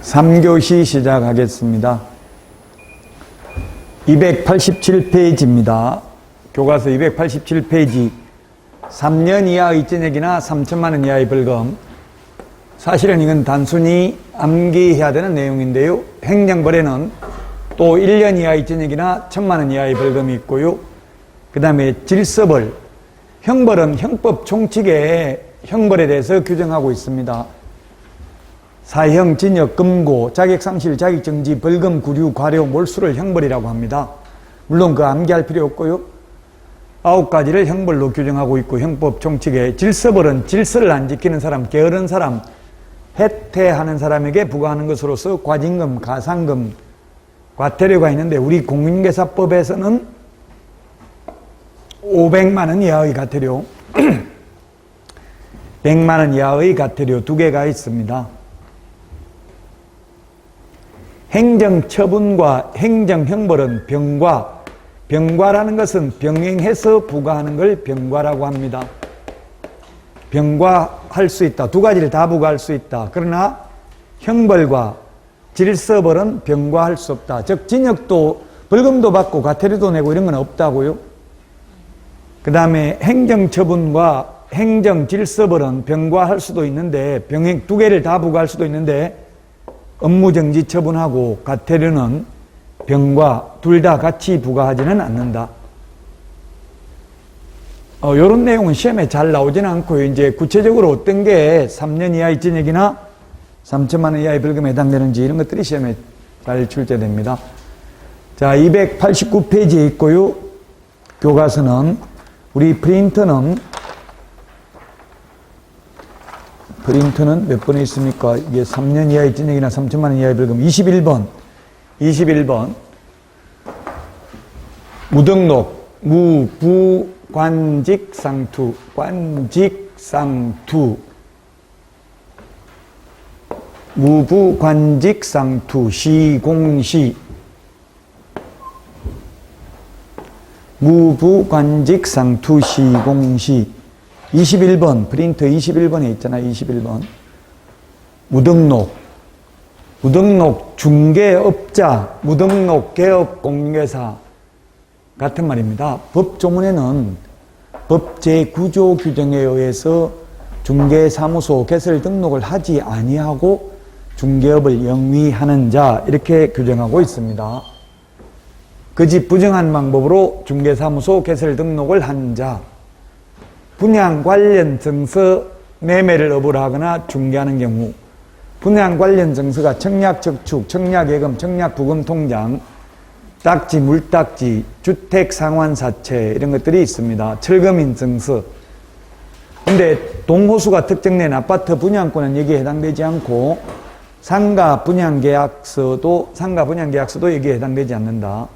3교시 시작하겠습니다. 287페이지입니다. 교과서 287페이지 3년 이하의 전액이나 3천만 원 이하의 벌금. 사실은 이건 단순히 암기해야 되는 내용인데요. 행정벌에는 또 1년 이하의 전액이나 1,000만 원 이하의 벌금이 있고요. 그 다음에 질서벌. 형벌은 형법 총칙에 형벌에 대해서 규정하고 있습니다. 사형, 징역, 금고, 자격상실, 자격정지, 벌금, 구류, 과료, 몰수를 형벌이라고 합니다. 물론 그 암기할 필요 없고요. 9가지를 형벌로 규정하고 있고, 형법 총칙에 질서벌은 질서를 안 지키는 사람, 게으른 사람, 해태하는 사람에게 부과하는 것으로서 과징금, 가상금, 과태료가 있는데, 우리 공인계사법에서는 500만 원 이하의 과태료, 100만 원 이하의 과태료 2개가 있습니다. 행정처분과 행정형벌은 병과, 병과라는 것은 병행해서 부과하는 걸 병과라고 합니다. 병과할 수 있다. 2가지를 다 부과할 수 있다. 그러나 형벌과 질서벌은 병과할 수 없다. 즉 징역도 벌금도 받고 과태료도 내고 이런 건 없다고요. 그 다음에 행정처분과 행정질서벌은 병과할 수도 있는데, 병행 2개를 다 부과할 수도 있는데, 업무정지 처분하고 과태료는 병과 둘 다 같이 부과하지는 않는다. 요런 내용은 시험에 잘 나오지는 않고요. 이제 구체적으로 어떤 게 3년 이하의 징역이나 3천만 원 이하의 벌금에 해당되는지 이런 것들이 시험에 잘 출제됩니다. 자, 289페이지에 있고요. 교과서는 우리 프린터는 몇 번에 있습니까? 이게 3년 이하의 징역이나 3천만 원 이하의 벌금. 21번. 무등록, 무부관직상투, 관직상투. 무부관직상투, 시공시. 무부관직상투, 시공시. 21번, 프린터 21번에 있잖아요. 21번. 무등록 중개업자, 무등록 개업 공인중개사 같은 말입니다. 법조문에는 법 제9조 규정에 의해서 중개사무소 개설 등록을 하지 아니하고 중개업을 영위하는 자 이렇게 규정하고 있습니다. 그 집 부정한 방법으로 중개사무소 개설 등록을 한 자, 분양 관련 증서 매매를 업을 하거나 중개하는 경우, 분양 관련 증서가 청약저축, 청약예금, 청약부금통장, 딱지, 물딱지, 주택상환사채 이런 것들이 있습니다. 철거민 증서. 근데 동호수가 특정된 아파트 분양권은 여기에 해당되지 않고 상가 분양계약서도 여기에 해당되지 않는다.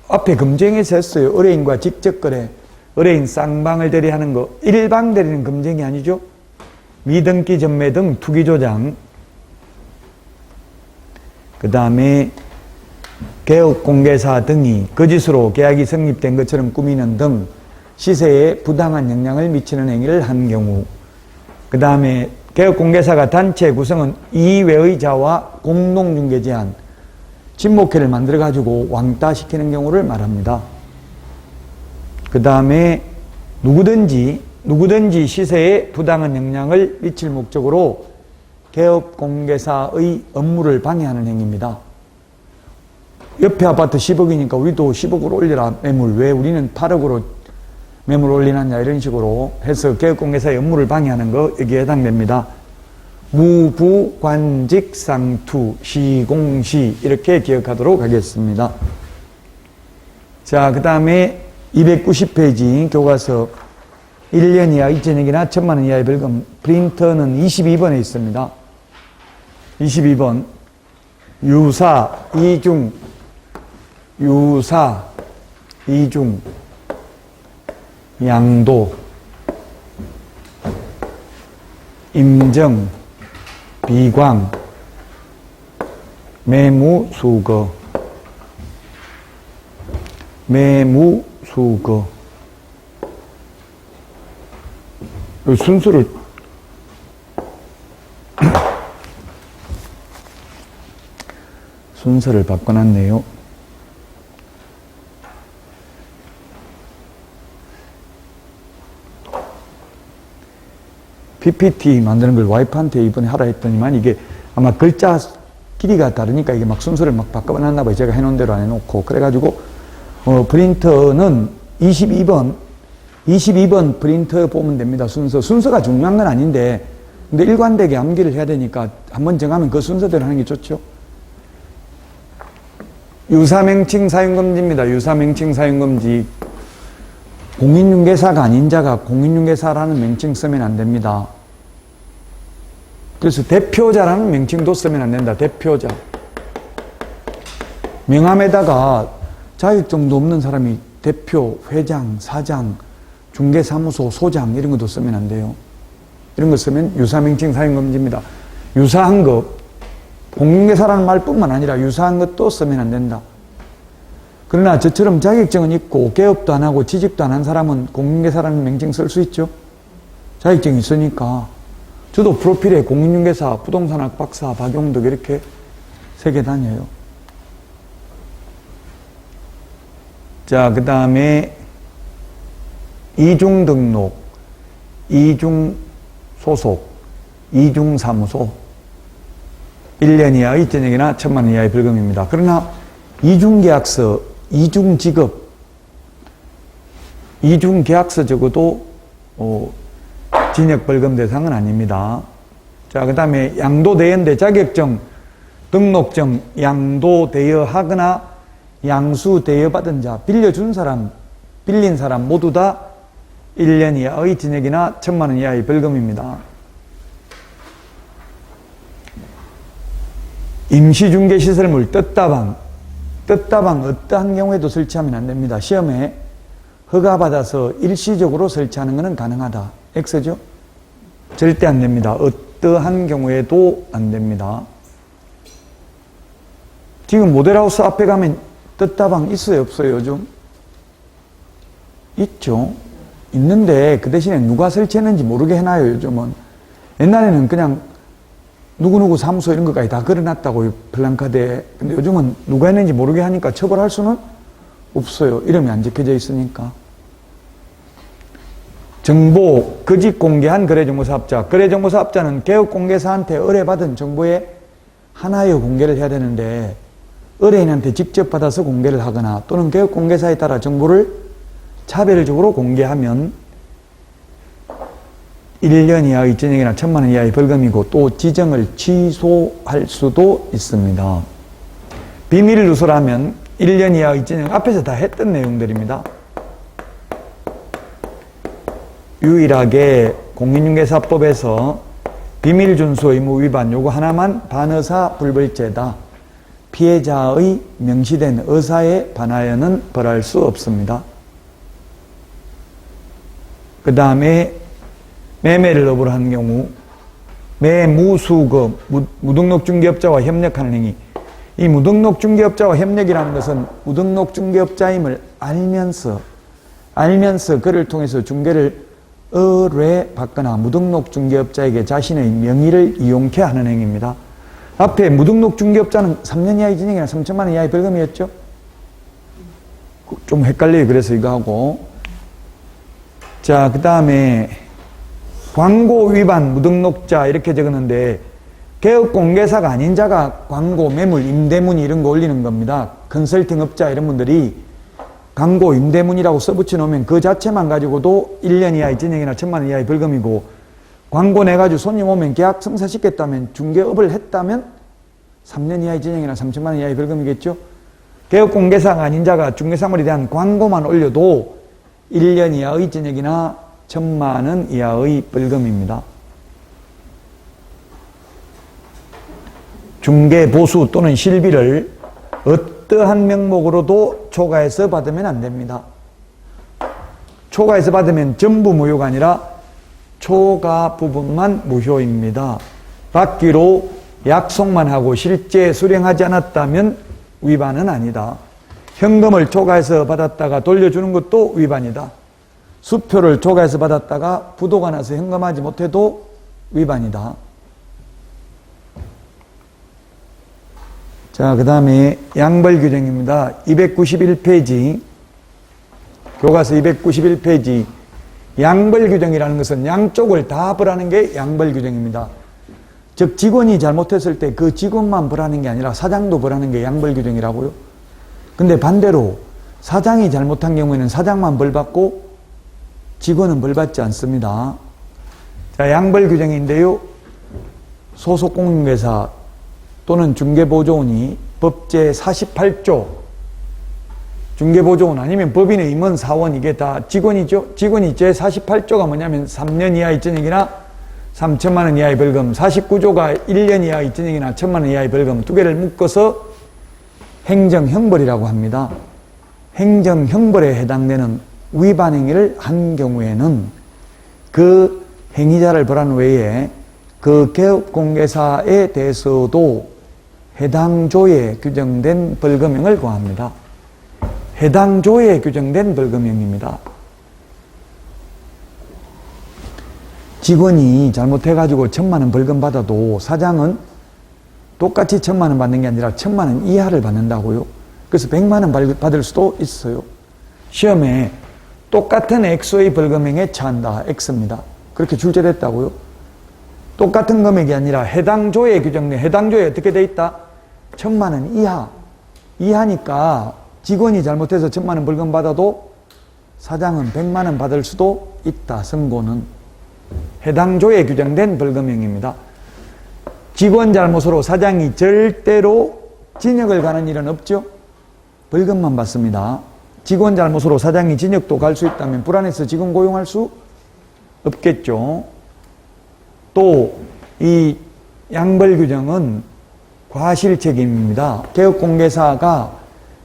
앞에 금쟁에서 했어요. 의뢰인과 직접거래. 의뢰인 쌍방을 대리하는 거. 일방 대리는 금쟁이 아니죠. 미등기 전매 등 투기조장. 그 다음에 개업공개사 등이 거짓으로 계약이 성립된 것처럼 꾸미는 등 시세에 부당한 영향을 미치는 행위를 한 경우. 그 다음에 개업공개사가 단체 구성은 이외의 자와 공동중개 제한, 친목회를 만들어가지고 왕따시키는 경우를 말합니다. 그 다음에 누구든지 시세에 부당한 영향을 미칠 목적으로 개업공개사의 업무를 방해하는 행위입니다. 옆에 아파트 10억이니까 우리도 10억으로 올려라 매물. 왜 우리는 8억으로 매물 올리느냐 이런 식으로 해서 개업공개사의 업무를 방해하는 거 여기에 해당됩니다. 무부관직상투, 시공시 이렇게 기억하도록 하겠습니다. 자, 그 다음에 290페이지 교과서 1년 이하 2천억이나 1,000만 원 이하의 벌금. 프린터는 22번에 있습니다. 22번. 유사, 이중, 양도, 임정, 비광, 매무수거. 순서를 순서를 바꿔놨네요. PPT 만드는 걸 와이프한테 이번에 하라 했더니만 이게 아마 글자 길이가 다르니까 이게 막 순서를 막 바꿔놨나 봐요. 제가 해놓은 대로 안 해놓고. 그래가지고, 프린터는 22번 프린터 보면 됩니다. 순서가 중요한 건 아닌데, 근데 일관되게 암기를 해야 되니까 한번 정하면 그 순서대로 하는 게 좋죠. 유사명칭 사용금지입니다. 유사명칭 사용금지. 공인중개사가 아닌 자가 공인중개사라는 명칭 쓰면 안 됩니다. 그래서 대표자라는 명칭도 쓰면 안 된다. 대표자. 명함에다가 자격증도 없는 사람이 대표, 회장, 사장, 중개사무소 소장 이런 것도 쓰면 안 돼요. 이런 거 쓰면 유사명칭 사용금지입니다. 유사한 것, 공인중개사라는 말뿐만 아니라 유사한 것도 쓰면 안 된다. 그러나 저처럼 자격증은 있고 개업도 안 하고 취직도 안 한 사람은 공인중개사라는 명칭 쓸 수 있죠. 자격증이 있으니까. 저도 프로필에 공인중개사, 부동산학 박사, 박용덕 이렇게 3개 다녀요. 자, 그 다음에 이중등록, 이중소속, 이중사무소 1년 이하의 전액이나 1,000만 원 이하의 벌금입니다. 그러나 이중계약서, 이중직업, 이중계약서 적어도 징역벌금 대상은 아닙니다. 자, 그 다음에 양도대여인데 자격증, 등록증 양도대여하거나 양수대여받은 자, 빌려준 사람, 빌린 사람 모두 다 1년 이하의 징역이나 1,000만 원 이하의 벌금입니다. 임시중개시설물 떴다방 어떠한 경우에도 설치하면 안 됩니다. 시험에 허가받아서 일시적으로 설치하는 것은 가능하다. X죠? 절대 안 됩니다. 어떠한 경우에도 안 됩니다. 지금 모델하우스 앞에 가면 떴다방 있어요? 없어요? 요즘? 있죠. 있는데 그 대신에 누가 설치했는지 모르게 해놔요. 요즘은. 옛날에는 그냥 누구누구 사무소 이런 것까지 다 걸어놨다고 플랜카드에. 근데 요즘은 누가 했는지 모르게 하니까 처벌할 수는 없어요. 이름이 안 적혀져 있으니까. 정보, 거짓 공개한 거래정보사업자. 거래정보사업자는 개업공개사한테 의뢰받은 정보의 하나의 공개를 해야 되는데 의뢰인한테 직접 받아서 공개를 하거나 또는 개업공개사에 따라 정보를 차별적으로 공개하면 1년 이하의 징역이나 1,000만 원 이하의 벌금이고 또 지정을 취소할 수도 있습니다. 비밀 누설하면 1년 이하의 징역, 앞에서 다 했던 내용들입니다. 유일하게 공인중개사법에서 비밀 준수 의무 위반 요거 하나만 반의사 불벌죄다. 피해자의 명시된 의사에 반하여는 벌할 수 없습니다. 그 다음에 매매를 업으로 하는 경우 매무수거 무등록 중개업자와 협력하는 행위. 이 무등록 중개업자와 협력이라는 것은 무등록 중개업자임을 알면서 그를 통해서 중개를 의뢰받거나 무등록 중개업자에게 자신의 명의를 이용케 하는 행위입니다. 앞에 무등록 중개업자는 3년 이하의 징역이나 3,000만 원 이하의 벌금이었죠? 좀 헷갈려요. 그래서 이거 하고. 자, 그 다음에 광고 위반 무등록자 이렇게 적었는데 개업공개사가 아닌 자가 광고, 매물, 임대문의 이런 거 올리는 겁니다. 컨설팅업자 이런 분들이 광고, 임대문이라고 써붙여 놓으면 그 자체만 가지고도 1년 이하의 징역이나 1,000만 원 이하의 벌금이고 광고 내가지고 손님 오면 계약 성사시켰다면 중개업을 했다면 3년 이하의 징역이나 3,000만 원 이하의 벌금이겠죠. 개업공개사가 아닌 자가 중개사물에 대한 광고만 올려도 1년 이하의 징역이나 1,000만 원 이하의 벌금입니다. 중개보수 또는 실비를 어떠한 명목으로도 초과해서 받으면 안 됩니다. 초과해서 받으면 전부 무효가 아니라 초과 부분만 무효입니다. 받기로 약속만 하고 실제 수령하지 않았다면 위반은 아니다. 현금을 초과해서 받았다가 돌려주는 것도 위반이다. 수표를 초과해서 받았다가 부도가 나서 현금하지 못해도 위반이다. 자, 그 다음에 양벌 규정입니다. 291페이지. 교과서 291페이지. 양벌 규정이라는 것은 양쪽을 다 벌하는 게 양벌 규정입니다. 즉, 직원이 잘못했을 때 그 직원만 벌하는 게 아니라 사장도 벌하는 게 양벌 규정이라고요. 근데 반대로 사장이 잘못한 경우에는 사장만 벌받고 직원은 벌받지 않습니다. 자, 양벌 규정인데요. 소속 공인회사 또는 중개보조원이 법제 48조, 중개보조원 아니면 법인의 임원 사원 이게 다 직원이죠. 직원이 제 48조가 뭐냐면 3년 이하의 전역이나 3천만 원 이하의 벌금, 49조가 1년 이하의 전역이나 1천만 원 이하의 벌금 두 개를 묶어서 행정형벌이라고 합니다. 행정형벌에 해당되는 위반 행위를 한 경우에는 그 행위자를 벌한 외에 그 개업공개사에 대해서도 해당 조에 규정된 벌금형을 고합니다. 해당 조에 규정된 벌금형입니다. 직원이 잘못해가지고 1,000만 원 벌금 받아도 사장은 똑같이 1,000만 원 받는 게 아니라 1,000만 원 이하를 받는다고요. 그래서 100만 원 받을 수도 있어요. 시험에 똑같은 액수의 벌금형에 처한다. X입니다. 그렇게 출제됐다고요. 똑같은 금액이 아니라 해당 조에 규정된, 해당 조에 어떻게 돼 있다? 1,000만 원 이하. 이하니까 직원이 잘못해서 1,000만 원 벌금 받아도 사장은 100만 원 받을 수도 있다. 선고는. 해당 조에 규정된 벌금형입니다. 직원 잘못으로 사장이 절대로 징역을 가는 일은 없죠. 벌금만 받습니다. 직원 잘못으로 사장이 징역도 갈 수 있다면 불안해서 직원 고용할 수 없겠죠. 또 이 양벌 규정은 과실책임입니다. 개업공개사가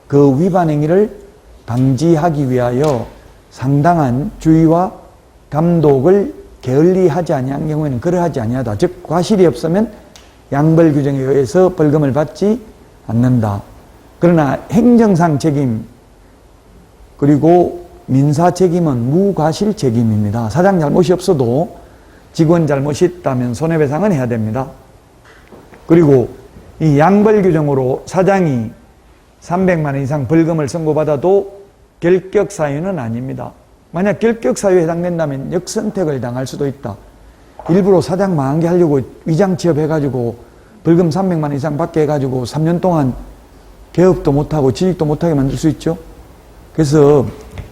그 위반 행위를 방지하기 위하여 상당한 주의와 감독을 게을리하지 아니한 경우에는 그러하지 아니하다. 즉 과실이 없으면 양벌 규정에 의해서 벌금을 받지 않는다. 그러나 행정상 책임 그리고 민사 책임은 무과실 책임입니다. 사장 잘못이 없어도 직원 잘못이 있다면 손해배상은 해야 됩니다. 그리고 이 양벌 규정으로 사장이 300만 원 이상 벌금을 선고받아도 결격 사유는 아닙니다. 만약 결격 사유에 해당된다면 역선택을 당할 수도 있다. 일부러 사장 망하게 하려고 위장 취업해가지고 벌금 300만 원 이상 받게 해가지고 3년 동안 개업도 못하고 취직도 못하게 만들 수 있죠. 그래서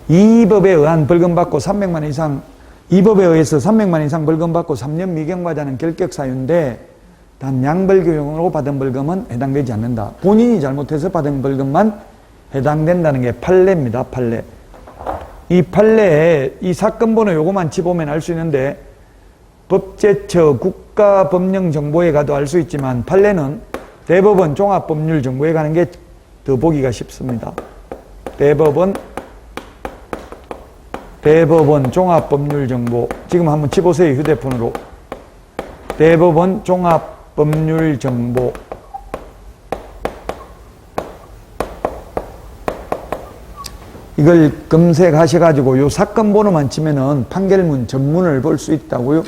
이 법에 의한 벌금 받고 300만 원 이상, 이 법에 의해서 300만 원 이상 벌금 받고 3년 미경과자는 결격 사유인데 단 양벌 규정으로 받은 벌금은 해당되지 않는다. 본인이 잘못해서 받은 벌금만 해당된다는 게 판례입니다. 판례. 이 판례에 이 사건 번호 요거만 치보면 알 수 있는데 법제처 국가법령정보에 가도 알 수 있지만 판례는 대법원 종합법률정보에 가는 게 더 보기가 쉽습니다. 대법원 종합법률정보 지금 한번 치보세요. 휴대폰으로. 대법원 종합법률정보 이걸 검색하셔가지고 요 사건 번호만 치면은 판결문 전문을 볼 수 있다고요.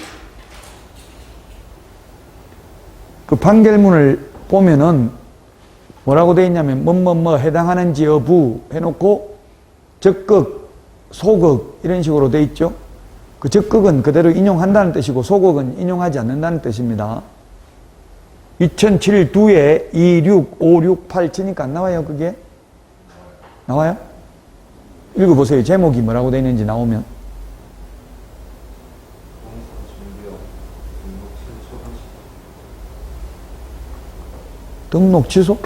그 판결문을 보면은 뭐라고 되어 있냐면 뭐뭐뭐 해당하는지 여부 해놓고 적극, 소극 이런 식으로 되어 있죠. 그 적극은 그대로 인용한다는 뜻이고 소극은 인용하지 않는다는 뜻입니다. 2007 2에 26568 치니까 안 나와요 그게? 나와요? 읽어보세요. 제목이 뭐라고 되어 있는지 나오면. 등록 취소?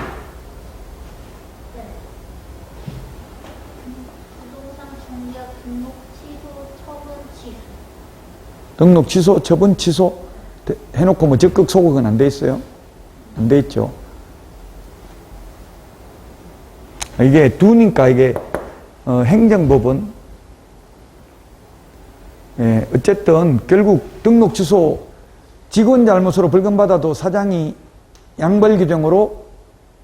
네. 부동산 중개 등록 취소, 처분 취소. 등록 취소, 처분 취소 해놓고 뭐 적극 소극은 안 돼 있어요? 안 돼 있죠. 이게 두니까 이게 행정법은 어쨌든 결국 등록 취소 직원 잘못으로 벌금 받아도 사장이 양벌 규정으로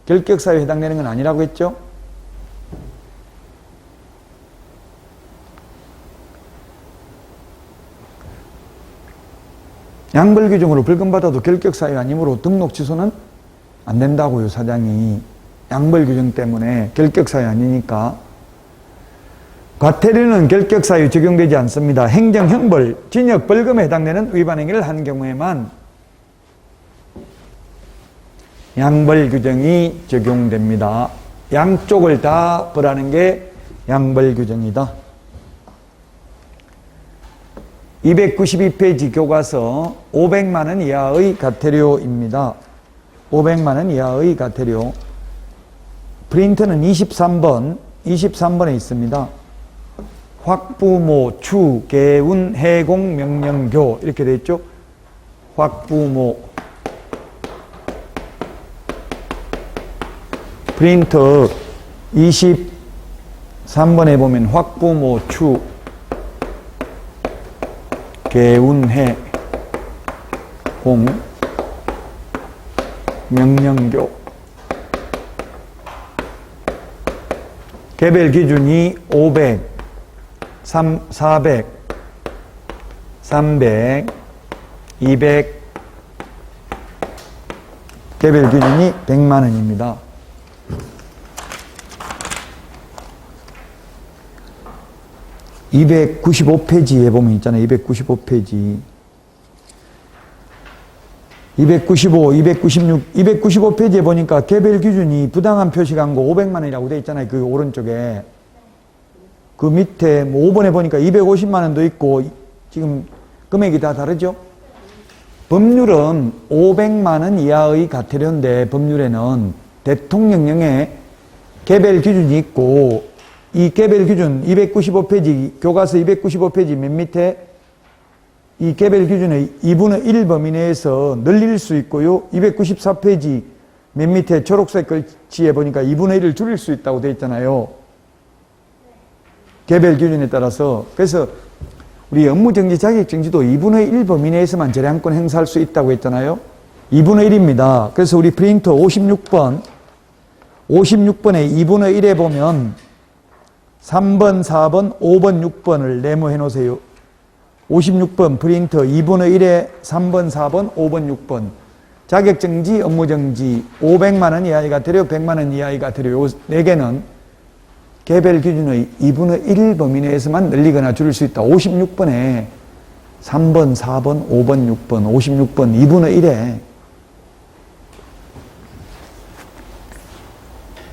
결격 사유에 해당되는 건 아니라고 했죠. 양벌 규정으로 벌금 받아도 결격 사유 아니므로 등록 취소는 안 된다고요, 사장이. 양벌 규정 때문에 결격사유 아니니까. 과태료는 결격사유 적용되지 않습니다. 행정, 형벌, 징역, 벌금에 해당되는 위반 행위를 한 경우에만 양벌 규정이 적용됩니다. 양쪽을 다 벌하는 게 양벌 규정이다. 292페이지 교과서 500만 원 이하의 과태료입니다. 500만 원 이하의 과태료. 프린트는 23번에 있습니다. 확부모, 추, 개운, 해공, 명령교 이렇게 되어 있죠. 확부모. 프린터 23번에 보면 확부모, 추, 개운해, 공, 명령교. 개별 기준이 500, 400, 300, 200, 개별 기준이 100만 원입니다. 295페이지에 보면 있잖아요. 295페이지. 295, 296, 295페이지에 보니까 개별 기준이 부당한 표시 광고 500만 원이라고 되어 있잖아요. 그 오른쪽에. 그 밑에 뭐 5번에 보니까 250만 원도 있고 지금 금액이 다 다르죠? 법률은 500만 원 이하의 과태료인데 법률에는 대통령령에 개별 기준이 있고 이 개별 기준 295페이지 교과서 295페이지 맨 밑에 이 개별 기준의 2분의 1 범위 내에서 늘릴 수 있고요. 294페이지 맨 밑에 초록색 글씨에 보니까 2분의 1을 줄일 수 있다고 되어 있잖아요. 개별 기준에 따라서. 그래서 우리 업무정지 자격정지도 2분의 1 범위 내에서만 재량권 행사할 수 있다고 했잖아요. 2분의 1입니다. 그래서 우리 프린터 56번에 2분의 1에 보면 3번, 4번, 5번, 6번을 네모해 놓으세요. 56번 프린터 2분의 1에 3번, 4번, 5번, 6번. 자격정지, 업무정지, 500만 원 이하의 과태료, 100만 원 이하의 과태료 요 4개는 개별 기준의 2분의 1 범위 내에서만 늘리거나 줄일 수 있다. 56번에 3번, 4번, 5번, 6번, 56번 2분의 1에.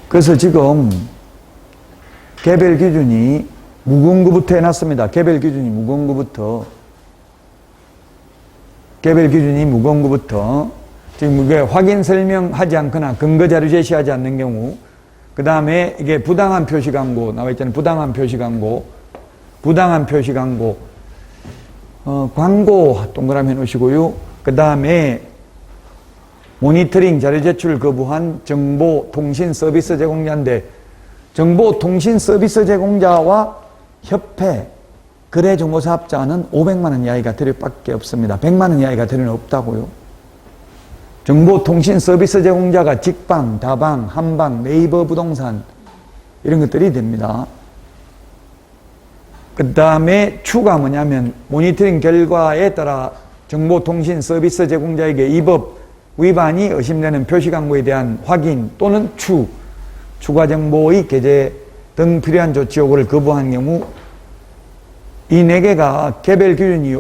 그래서 지금 개별 기준이 무거운 거부터 해놨습니다. 개별 기준이 무거운 거부터. 개별 기준이 무거운 거부터. 지금 이게 확인 설명하지 않거나 근거 자료 제시하지 않는 경우, 그 다음에 이게 부당한 표시 광고 나와 있잖아요. 부당한 표시 광고. 부당한 표시 광고. 광고 동그라미 해 놓으시고요. 그 다음에 모니터링 자료 제출 거부한 정보통신 서비스 제공자인데, 정보통신 서비스 제공자와 협회, 거래정보사업자는 500만 원 이하의 과태료밖에 없습니다. 100만 원 이하의 과태료는 없다고요. 정보통신 서비스 제공자가 직방, 다방, 한방, 네이버 부동산 이런 것들이 됩니다. 그 다음에 추가 뭐냐면 모니터링 결과에 따라 정보통신 서비스 제공자에게 이 법 위반이 의심되는 표시광고에 대한 확인 또는 추가 정보의 게재 등 필요한 조치 요구를 거부한 경우 이 4개가 개별 기준이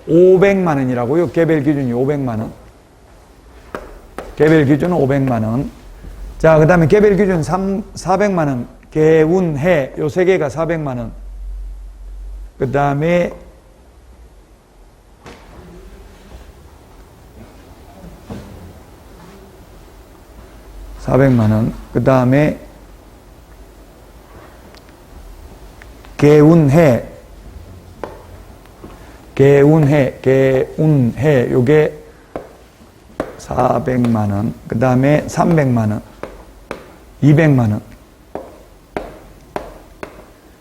500만 원이라고요. 개별 기준이 500만 원. 개별 기준은 500만 원. 자, 그 다음에 개별 기준 400만 원. 개운해 요 3개가 400만 원. 그 다음에 그 다음에 개운해 요게 400만 원. 그 다음에 300만 원, 200만 원,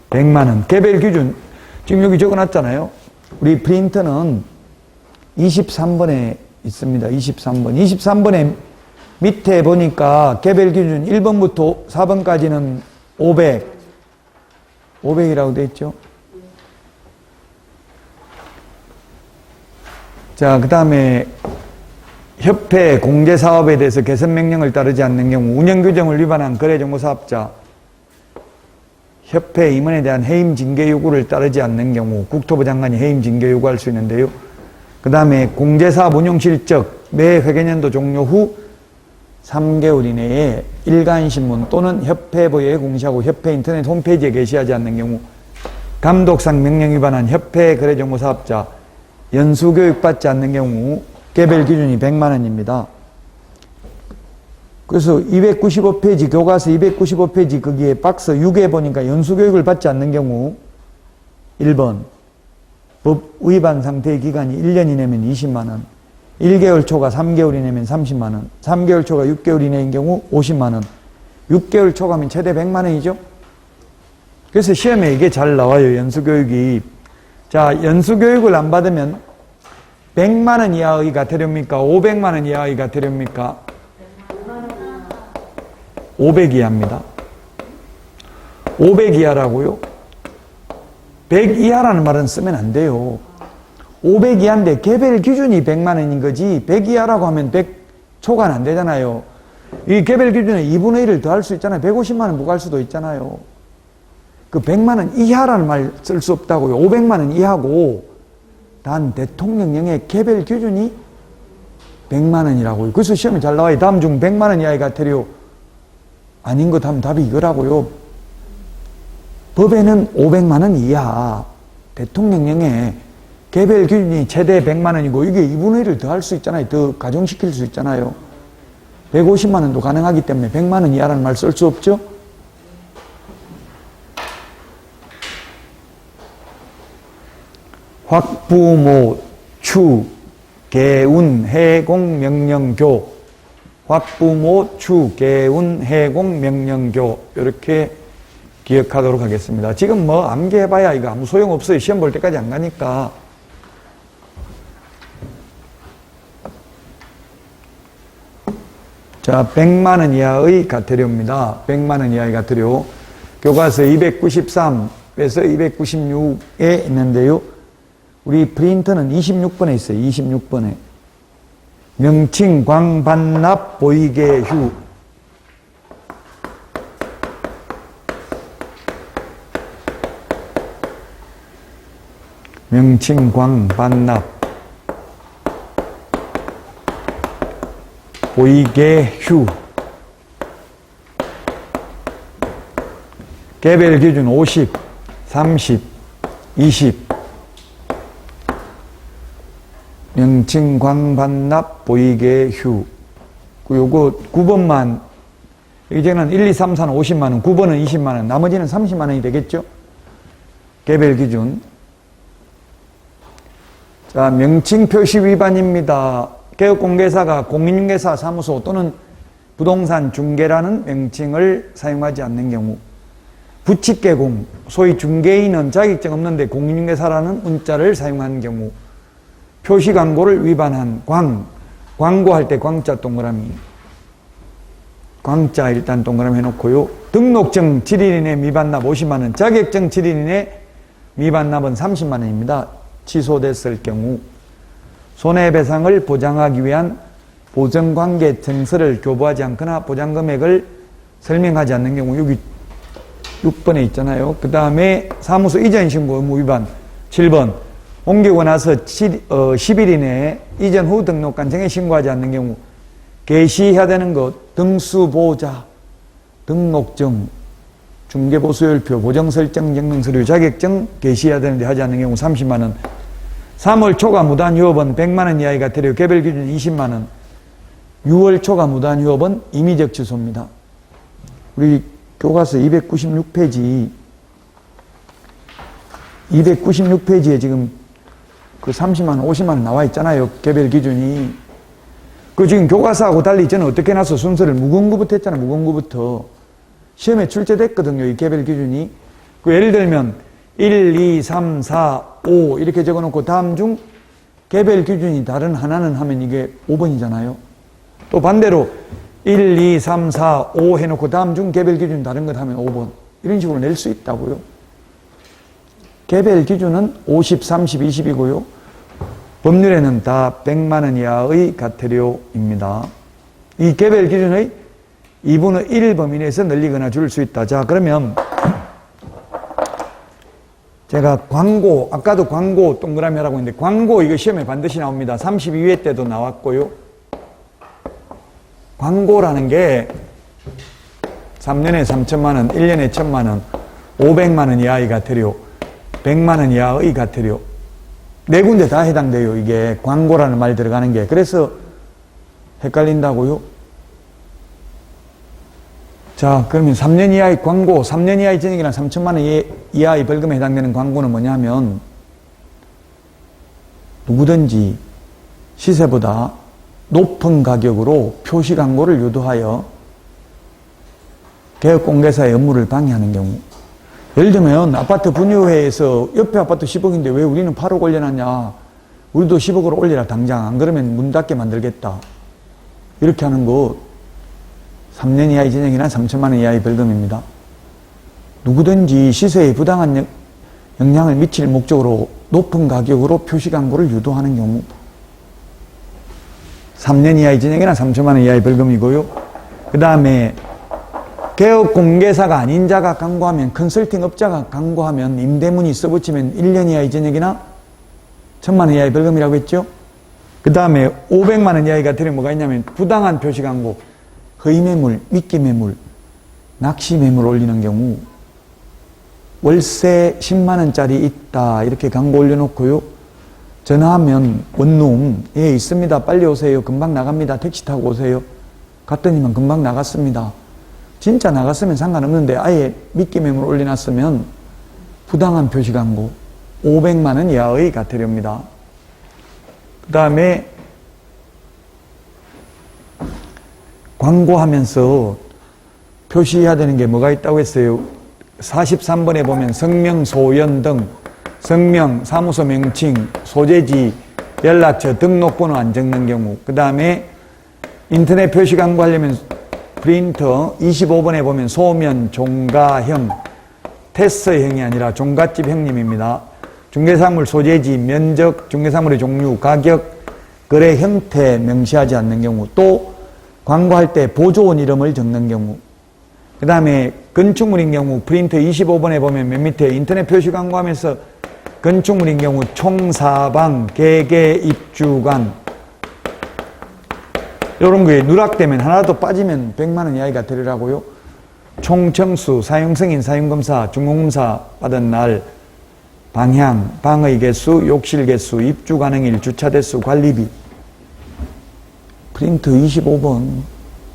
100만 원. 개별 기준 지금 여기 적어놨잖아요. 우리 프린터는 23번에 있습니다. 23번에 밑에 보니까 개별 기준 1번부터 4번까지는 500이라고 되어 있죠. 자, 그 다음에 협회 공제사업에 대해서 개선명령을 따르지 않는 경우 운영규정을 위반한 거래정보사업자 협회 임원에 대한 해임 징계 요구를 따르지 않는 경우 국토부 장관이 해임 징계 요구할 수 있는데요. 그 다음에 공제사업 운용 실적 매 회계년도 종료 후 3개월 이내에 일간신문 또는 협회부에 공시하고 협회 인터넷 홈페이지에 게시하지 않는 경우 감독상 명령 위반한 협회 거래정보사업자 연수교육받지 않는 경우 개별 기준이 100만 원입니다. 그래서 295페이지 교과서 295페이지 거기에 박스 6에 보니까 연수교육을 받지 않는 경우 1번 법 위반 상태의 기간이 1년 이내면 20만 원, 1개월 초가 3개월 이내면 30만 원, 3개월 초가 6개월 이내인 경우 50만 원, 6개월 초가면 최대 100만 원이죠. 그래서 시험에 이게 잘 나와요. 연수교육이. 자, 연수교육을 안 받으면 100만 원 이하의 가태료입니까? 500만 원 이하의 가태료입니까? 500 이하입니다. 500 이하라고요? 100 이하라는 말은 쓰면 안 돼요. 500 이하인데 개별 기준이 100만 원인 거지 100 이하라고 하면 100 초과는 안 되잖아요. 이 개별 기준에 2분의 1을 더할 수 있잖아요. 150만 원 부과할 수도 있잖아요. 그 100만 원 이하라는 말 쓸 수 없다고요. 500만 원 이하고 단 대통령령의 개별 기준이 100만 원이라고요. 그래서 시험에 잘 나와요. 다음 중 100만 원 이하의 가태료 아닌 것 하면 답이 이거라고요. 법에는 500만 원 이하, 대통령령에 개별 기준이 최대 100만 원이고 이게 2분의 1을 더 할 수 있잖아요. 더 가중시킬 수 있잖아요. 150만 원도 가능하기 때문에 100만 원 이하라는 말 쓸 수 없죠. 확부모, 추, 개운, 해공, 명령교. 확부모, 추, 개운, 해공, 명령교. 이렇게 기억하도록 하겠습니다. 지금 뭐 암기해봐야 이거 아무 소용없어요. 시험 볼 때까지 안 가니까. 자, 100만 원 이하의 가태료입니다. 100만 원 이하의 가태료. 교과서 293에서 296에 있는데요. 우리 프린터는 26번에 있어요. 26번에. 명칭, 광, 반납, 보이게, 휴. 명칭, 광, 반납, 보이게, 휴. 개별 기준 50, 30, 20. 명칭, 광, 반납, 보이게, 휴. 요거 9번만, 이제는 1, 2, 3, 4는 50만 원, 9번은 20만 원, 나머지는 30만 원이 되겠죠? 개별 기준. 자, 명칭 표시 위반입니다. 개업공개사가 공인중개사 사무소 또는 부동산 중개라는 명칭을 사용하지 않는 경우, 부칙개공, 소위 중개인은 자격증 없는데 공인중개사라는 문자를 사용한 경우, 표시 광고를 위반한 광고할 때 광자 동그라미, 광자 일단 동그라미 해놓고요. 등록증 7일 이내 미반납 50만 원, 자격증 7일 이내 미반납은 30만 원입니다. 취소됐을 경우, 손해배상을 보장하기 위한 보정관계 증서를 교부하지 않거나 보장금액을 설명하지 않는 경우, 여기 6번에 있잖아요. 그 다음에 사무소 이전 신고 의무 위반 7번, 옮기고 나서 10일 이내에 이전 후 등록 간청에 신고하지 않는 경우, 게시해야 되는 것, 등수보자, 등록증, 중개보수열표, 보정설정 증명서류, 자격증 게시해야 되는데 하지 않는 경우 30만 원. 3월 초과 무단휴업은 100만 원 이하의 가태료, 개별 기준 20만 원. 6월 초과 무단휴업은 임의적 취소입니다. 우리 교과서 296페이지에 지금 그 30만 원, 50만 원 나와 있잖아요. 개별 기준이. 그 지금 교과서하고 달리 저는 어떻게 해놨어? 순서를 무궁구부터 했잖아요. 무궁구부터. 시험에 출제됐거든요. 이 개별 기준이. 그 예를 들면 1, 2, 3, 4, 5 이렇게 적어놓고 다음 중 개별 기준이 다른 하나는 하면 이게 5번이잖아요. 또 반대로 1, 2, 3, 4, 5 해놓고 다음 중 개별 기준이 다른 것 하면 5번. 이런 식으로 낼 수 있다고요. 개별 기준은 50, 30, 20이고요. 법률에는 다 100만 원 이하의 과태료입니다. 이 개별 기준의 2분의 1 범위 내에서 늘리거나 줄일 수 있다. 자, 그러면 제가 광고, 아까도 광고 동그라미 하라고 했는데 광고 이거 시험에 반드시 나옵니다. 32회 때도 나왔고요. 광고라는 게 3년에 3천만 원, 1년에 1천만 원, 500만 원 이하의 과태료, 100만 원 이하의 과태료. 네 군데 다 해당돼요. 이게 광고라는 말 들어가는 게. 그래서 헷갈린다고요? 자, 그러면 3년 이하의 광고, 3년 이하의 전액이나 3천만 원 이하의 벌금에 해당되는 광고는 뭐냐면 누구든지 시세보다 높은 가격으로 표시 광고를 유도하여 개업공개사의 업무를 방해하는 경우. 예를 들면 아파트 분유회에서 옆에 아파트 10억인데 왜 우리는 8억 올려놨냐. 우리도 10억으로 올리라 당장. 안 그러면 문 닫게 만들겠다. 이렇게 하는 것 3년 이하의 징역이나 3천만 원 이하의 벌금입니다. 누구든지 시세에 부당한 영향을 미칠 목적으로 높은 가격으로 표시 광고를 유도하는 경우 3년 이하의 징역이나 3천만 원 이하의 벌금이고요. 그 다음에 개업공개사가 아닌 자가 광고하면, 컨설팅 업자가 광고하면, 임대문이 써붙이면 1년 이하의 징역이나 1,000만 원 이하의 벌금이라고 했죠. 그 다음에 500만 원 이하의 과태료 뭐가 있냐면 부당한 표시 광고, 허위 매물, 미끼 매물, 낚시 매물 올리는 경우 월세 10만 원짜리 있다 이렇게 광고 올려놓고요. 전화하면 원룸 예 있습니다. 빨리 오세요. 금방 나갑니다. 택시 타고 오세요. 갔더니만 금방 나갔습니다. 진짜 나갔으면 상관없는데 아예 미끼 매물 올려놨으면 부당한 표시 광고 500만 원 이하의 과태료입니다. 그 다음에 광고하면서 표시해야 되는 게 뭐가 있다고 했어요? 43번에 보면 성명, 소연 등 성명, 사무소 명칭, 소재지, 연락처, 등록번호 안 적는 경우. 그 다음에 인터넷 표시 광고하려면 프린터 25번에 보면 소면, 종가형, 테스터형이 아니라 종갓집 형님입니다. 중개사물 소재지, 면적, 중개사물의 종류, 가격, 거래 형태 명시하지 않는 경우. 또 광고할 때 보조원 이름을 적는 경우. 그 다음에 건축물인 경우 프린터 25번에 보면 맨 밑에 인터넷 표시 광고하면서 건축물인 경우 총사방, 개개, 입주관 이런 거에 누락되면 하나도 빠지면 100만 원 이하의 과태료라고요. 총청수, 사용승인, 사용검사, 중공검사 받은 날, 방향, 방의 개수, 욕실 개수, 입주 가능일, 주차 대수, 관리비. 프린터 25번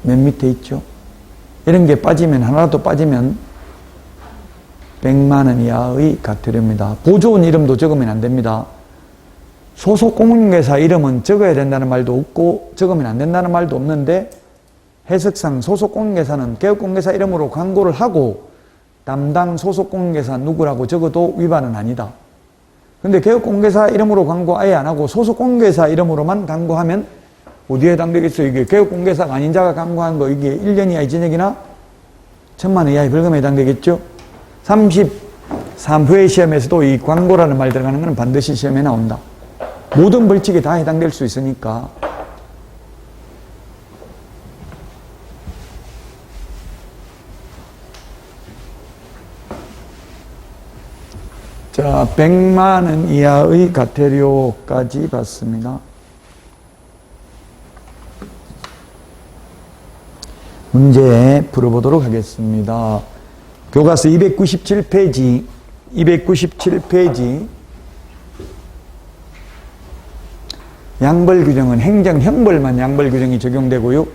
맨 밑에 있죠. 이런 게 빠지면 하나라도 빠지면 100만 원 이하의 과태료입니다. 보조원 이름도 적으면 안 됩니다. 소속 공인중개사 이름은 적어야 된다는 말도 없고 적으면 안 된다는 말도 없는데 해석상 소속 공인중개사는 개업공개사 이름으로 광고를 하고 담당 소속 공인중개사 누구라고 적어도 위반은 아니다. 근데 개업공개사 이름으로 광고 아예 안 하고 소속 공인중개사 이름으로만 광고하면 어디에 해당되겠어요? 이게 개업공개사가 아닌 자가 광고한 거 이게 1년 이하의 징역이나 1,000만 원 이하의 벌금에 해당되겠죠? 33회 시험에서도 이 광고라는 말 들어가는 건 반드시 시험에 나온다. 모든 벌칙에 다 해당될 수 있으니까. 자, 100만 원 이하의 과태료까지 봤습니다. 문제 풀어보도록 하겠습니다. 교과서 297페이지, 297페이지. 양벌 규정은 행정 형벌만 양벌 규정이 적용되고요.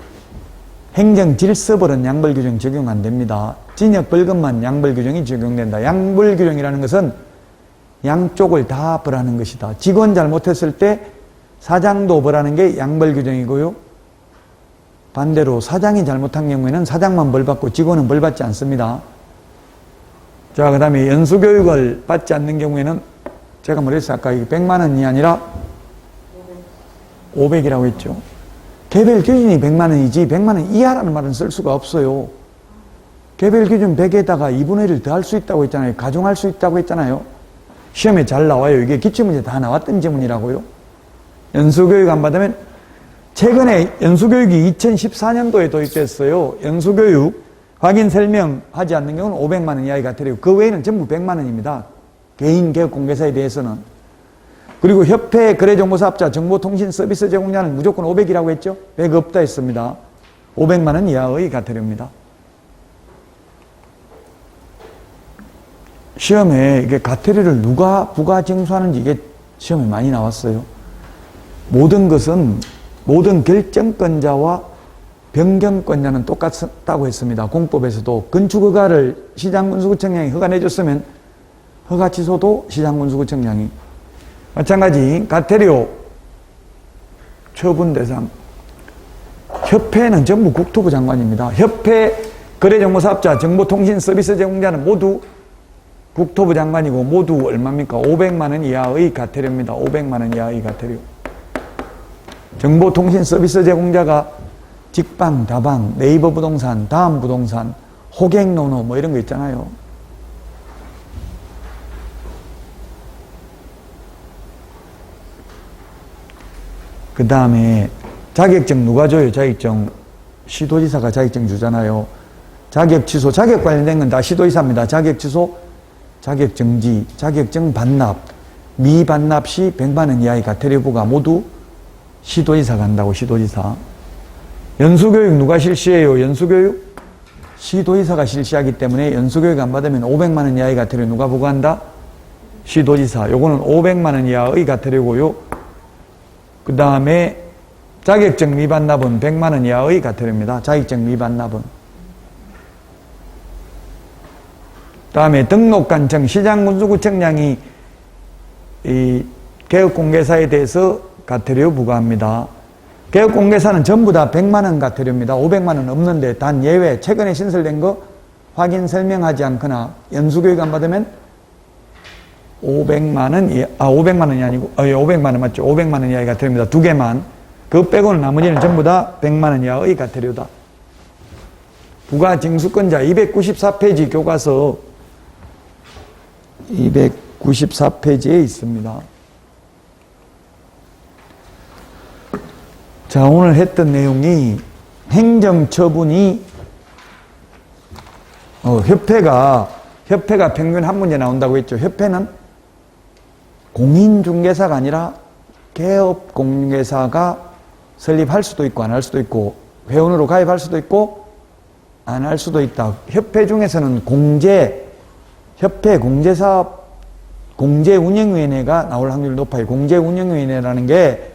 행정 질서벌은 양벌 규정 적용 안 됩니다. 징역 벌금만 양벌 규정이 적용된다. 양벌 규정이라는 것은 양쪽을 다 벌하는 것이다. 직원 잘못했을 때 사장도 벌하는 게 양벌 규정이고요. 반대로 사장이 잘못한 경우에는 사장만 벌받고 직원은 벌받지 않습니다. 자, 그 다음에 연수교육을 받지 않는 경우에는 제가 뭐랬어요? 아까 100만 원이 아니라 500이라고 했죠. 개별 기준이 100만 원이지 100만 원 이하라는 말은 쓸 수가 없어요. 개별 기준 100에다가 2분의 1을 더 할 수 있다고 했잖아요. 가중할 수 있다고 했잖아요. 시험에 잘 나와요. 이게 기출문제 다 나왔던 지문이라고요. 연수교육 안 받으면 최근에 연수교육이 2014년도에 도입됐어요. 연수교육 확인 설명하지 않는 경우는 500만 원 이하의 과태료. 그 외에는 전부 100만 원입니다. 개인 개업 공개사에 대해서는. 그리고 협회 거래정보사업자 정보통신 서비스 제공자는 무조건 500이라고 했죠. 100 없다 했습니다. 500만 원 이하의 과태료입니다. 시험에 이게 과태료를 누가 부과 징수하는지 이게 시험에 많이 나왔어요. 모든 것은 모든 결정권자와 변경권자는 똑같다고 했습니다. 공법에서도 건축허가를 시장군수구청장이 허가내줬으면 허가 취소도 시장군수구청장이. 마찬가지 과태료 처분 대상 협회는 전부 국토부 장관입니다. 협회 거래정보사업자 정보통신 서비스 제공자는 모두 국토부 장관이고 모두 얼마입니까? 500만 원 이하의 과태료입니다. 500만 원 이하의 과태료. 정보통신 서비스 제공자가 직방, 다방, 네이버 부동산, 다음 부동산, 호갱노노 뭐 이런 거 있잖아요. 그 다음에 자격증 누가 줘요? 자격증 시도지사가 자격증 주잖아요. 자격 취소, 자격 관련된 건 다 시도지사입니다. 자격 취소, 자격 정지, 자격증 반납, 미반납 시 100만 원 이하의 과태료 부과 모두 시도지사가 한다고. 시도지사. 연수교육 누가 실시해요? 연수교육 시도지사가 실시하기 때문에 연수교육 안 받으면 500만 원 이하의 과태료 누가 부과한다? 시도지사. 요거는 500만 원 이하의 과태료고요. 그 다음에 자격증 미반납은 100만 원 이하의 과태료입니다. 자격증 미반납은. 다음에 등록관청 시장군수구청장이 이 개업공개사에 대해서 과태료 부과합니다. 개업공개사는 전부 다 100만 원 과태료입니다. 500만 원 없는데 단 예외 최근에 신설된 거 확인 설명하지 않거나 연수교육 안 받으면 500만 원 500만 원이 아니고 500만 원 맞죠? 500만 원 이하의 과태료입니다. 두 개만. 그거 빼고는 나머지는 전부 다 100만 원 이하의 과태료다. 부가징수권자 294페이지 교과서 294페이지에 있습니다. 자, 오늘 했던 내용이 행정처분이 협회가 평균 한 문제 나온다고 했죠. 협회는 공인중개사가 아니라 개업공개사가 설립할 수도 있고 안 할 수도 있고 회원으로 가입할 수도 있고 안 할 수도 있다. 협회 중에서는 협회 공제사업 공제운영위원회가 나올 확률이 높아요. 공제운영위원회라는 게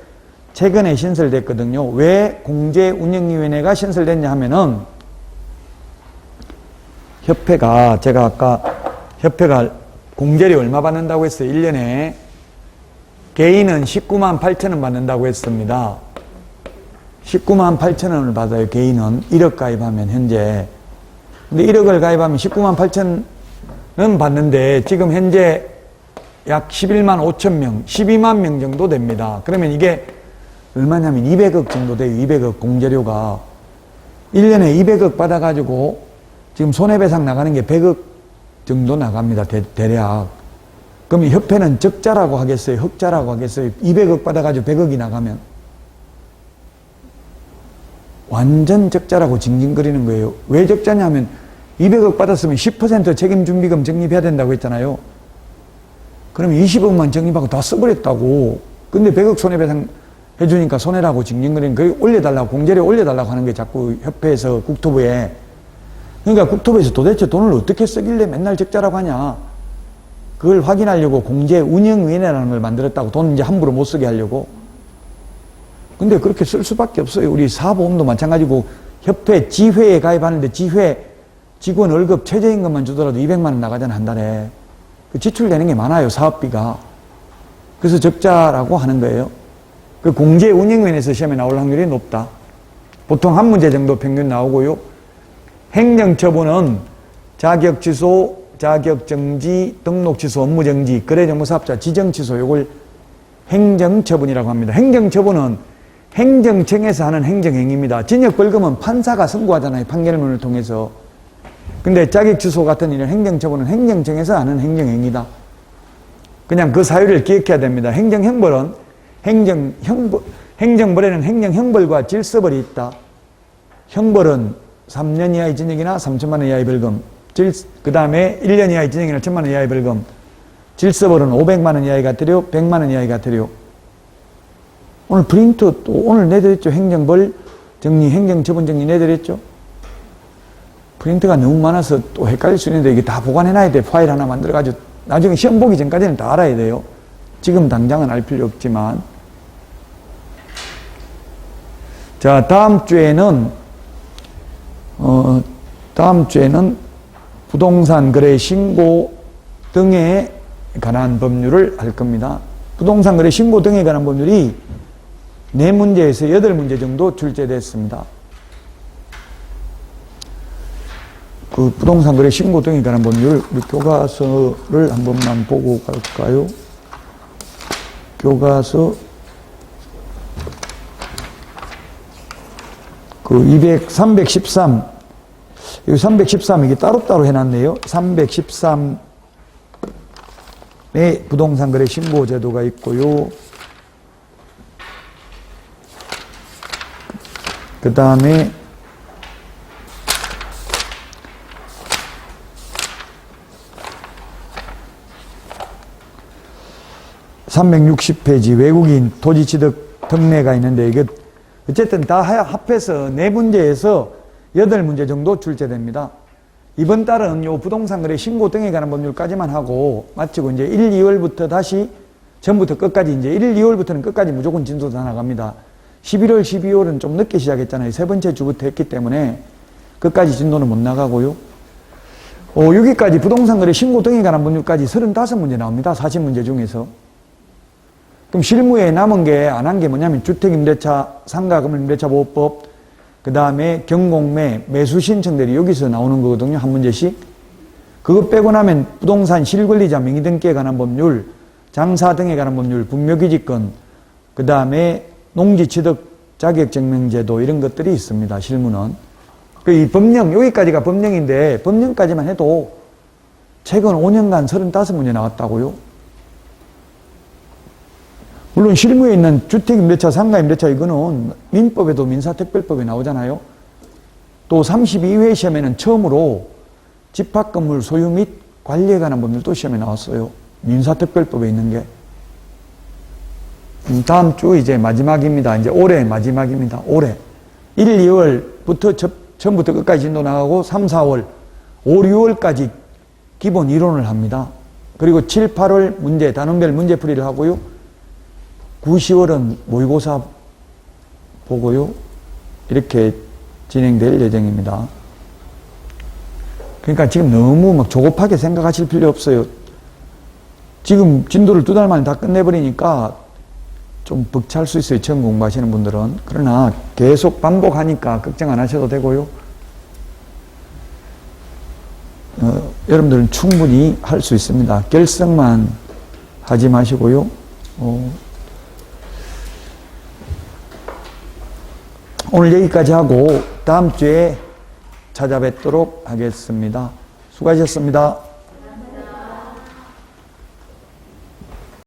최근에 신설됐거든요. 왜 공제운영위원회가 신설됐냐 하면은 제가 아까 협회가 공제료 얼마 받는다고 했어요? 1년에 개인은 19만 8천 원 받는다고 했습니다. 19만 8천 원을 받아요. 개인은 1억 가입하면 현재. 근데 1억을 가입하면 19만 8천 원 받는데 지금 현재 약 11만 5천 명, 12만 명 정도 됩니다. 그러면 이게 얼마냐면 200억 정도 돼요. 200억 공제료가. 1년에 200억 받아가지고 지금 손해배상 나가는 게 100억 정도 나갑니다. 대략. 그럼 협회는 적자라고 하겠어요? 흑자라고 하겠어요? 200억 받아가지고 100억이 나가면. 완전 적자라고 징징거리는 거예요. 왜 적자냐면 200억 받았으면 10% 책임준비금 적립해야 된다고 했잖아요. 그러면 20억만 적립하고 다 써버렸다고. 근데 100억 손해배상 해주니까 손해라고 징징거리는 거예요. 올려달라고, 공제료 올려달라고 하는 게 자꾸 협회에서 국토부에. 그러니까 국토부에서 도대체 돈을 어떻게 쓰길래 맨날 적자라고 하냐. 그걸 확인하려고 공제운영위원회라는 걸 만들었다고. 돈 이제 함부로 못 쓰게 하려고. 근데 그렇게 쓸 수밖에 없어요. 우리 사보험도 마찬가지고 협회 지회에 가입하는데 지회 직원 월급 최저임금만 주더라도 200만 원 나가잖아, 한 달에. 그 지출되는 게 많아요, 사업비가. 그래서 적자라고 하는 거예요. 그 공제운영위원회에서 시험에 나올 확률이 높다. 보통 한 문제 정도 평균 나오고요. 행정처분은 자격취소, 자격정지, 등록취소, 업무정지, 거래정보사업자 지정취소, 요걸 행정처분이라고 합니다. 행정처분은 행정청에서 하는 행정행위입니다. 징역벌금은 판사가 선고하잖아요. 판결문을 통해서. 근데 자격취소 같은 이런 행정처분은 행정청에서 하는 행정행위다. 그냥 그 사유를 기억해야 됩니다. 행정형벌은 행정벌에는 행정형벌과 질서벌이 있다. 형벌은 3년 이하의 징역이나 3천만 원 이하의 벌금, 그 다음에 1년 이하의 징역이나 1천만 원 이하의 벌금, 질서벌은 500만 원 이하의 과태료, 100만 원 이하의 과태료. 오늘 프린트 또 오늘 내드렸죠. 행정벌 정리, 행정처분 정리 내드렸죠. 프린트가 너무 많아서 또 헷갈릴 수 있는데 이게 다 보관해놔야 돼. 파일 하나 만들어가지고 나중에 시험 보기 전까지는 다 알아야 돼요. 지금 당장은 알 필요 없지만. 자, 다음 주에는 부동산 거래 신고 등에 관한 법률을 할 겁니다. 부동산 거래 신고 등에 관한 법률이 4문제에서 8문제 정도 출제됐습니다. 그 부동산 거래 신고 등에 관한 법률, 우리 교과서를 한 번만 보고 갈까요? 교과서 그 313 여기 313 이게 따로따로 해놨네요. 313에 부동산 거래 신고 제도가 있고요. 그 다음에 360페이지 외국인 토지취득 특례가 있는데 이게 어쨌든 다 합해서 4문제에서 8문제 정도 출제됩니다. 이번 달은 요 부동산 거래 신고 등에 관한 법률까지만 하고 마치고 이제 1, 2월부터 다시 전부터 끝까지 이제 1, 2월부터는 끝까지 무조건 진도 다 나갑니다. 11월, 12월은 좀 늦게 시작했잖아요. 3번째 주부터 했기 때문에 끝까지 진도는 못 나가고요. 여기까지 부동산 거래 신고 등에 관한 법률까지 35문제 나옵니다. 40문제 중에서. 그럼 실무에 남은 게 안 한 게 뭐냐면 주택임대차, 상가건물임대차보호법, 그 다음에 경공매, 매수신청들이 여기서 나오는 거거든요. 한 문제씩. 그거 빼고 나면 부동산 실권리자 명의등기에 관한 법률, 장사 등에 관한 법률, 분묘기지권, 그 다음에 농지취득 자격증명제도 이런 것들이 있습니다. 실무는. 이 법령, 여기까지가 법령인데 법령까지만 해도 최근 5년간 35문제 나왔다고요. 물론 실무에 있는 주택임대차, 상가임대차 이거는 민법에도 민사특별법에 나오잖아요. 또 32회 시험에는 처음으로 집합건물 소유 및 관리에 관한 법률도 시험에 나왔어요. 민사특별법에 있는 게. 다음 주 이제 마지막입니다. 이제 올해 마지막입니다. 올해. 1, 2월부터 처음부터 끝까지 진도 나가고 3, 4월, 5, 6월까지 기본 이론을 합니다. 그리고 7, 8월 문제, 단원별 문제풀이를 하고요. 9, 10월은 모의고사 보고요. 이렇게 진행될 예정입니다. 그러니까 지금 너무 막 조급하게 생각하실 필요 없어요. 지금 진도를 2달 만에 다 끝내버리니까 좀 벅찰 수 있어요. 처음 공부하시는 분들은. 그러나 계속 반복하니까 걱정 안 하셔도 되고요. 여러분들은 충분히 할 수 있습니다. 결석만 하지 마시고요. 오늘 여기까지 하고 다음 주에 찾아뵙도록 하겠습니다. 수고하셨습니다.